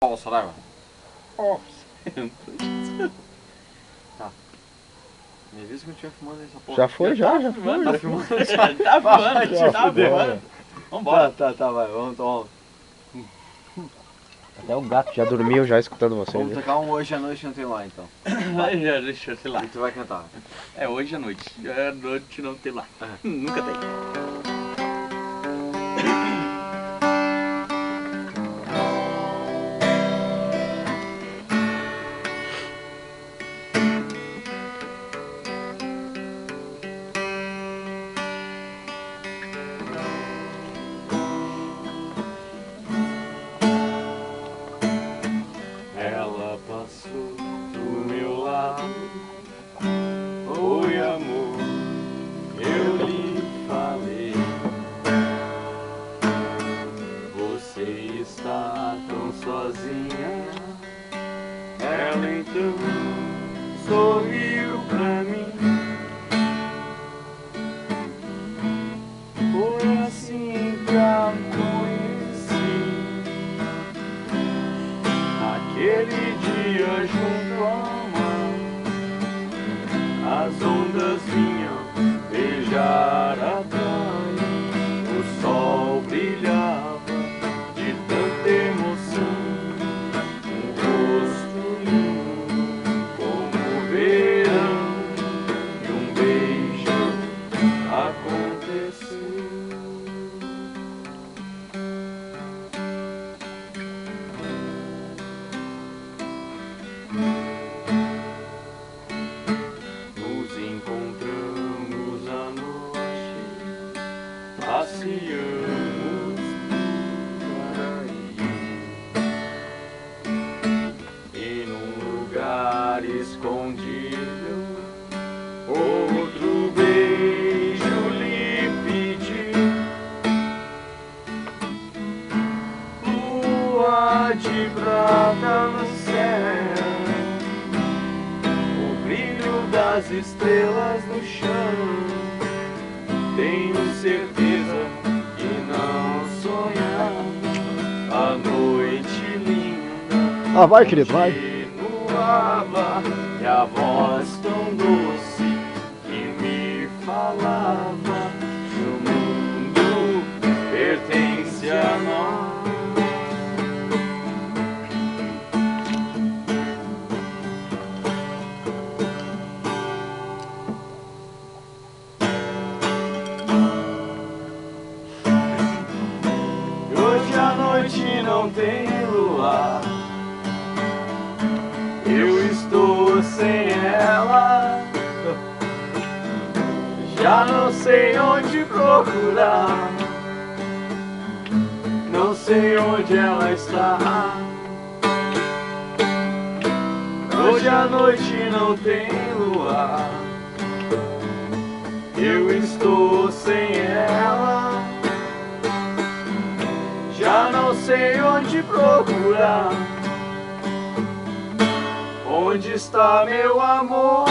Saraiva. Tá. Me avisa que eu estiver filmando essa porra. Já foi, já filmando, foi. tá filmando. Tá filmando, tá filmando. Vambora. Tá, vai, vamos. Até o gato já dormiu, já escutando vocês. Vamos tocar um Hoje à Noite Não Tem Lá, então. Já, deixa eu sei lá. E tu vai cantar. É hoje à noite. É noite não tem lá. Nunca tem. Ela passou do meu lado, oi amor, eu lhe falei. Você está tão sozinha. Ela então sorriu pra mim. Foi assim que a conheci. Aquele dia junto ao mar, as ondas vinham beijar a praia. O sol brilhava de tanta emoção, um rosto lindo como o verão, e um beijo aconteceu. Nos encontramos à noite, passeamos por aí, e num lugar escondido, outro beijo lhe pedi. Lua de prata no céu, das estrelas no chão, tenho certeza que não sonhar a noite linda. Vai, querido, vai. Continuava, e a voz tão doce que me falava: o mundo pertence a nós. Hoje à noite não tem luar, eu estou sem ela, já não sei onde procurar, não sei onde ela está. Hoje à noite não tem luar, eu estou sem ela, já não sei onde procurar. Onde está meu amor?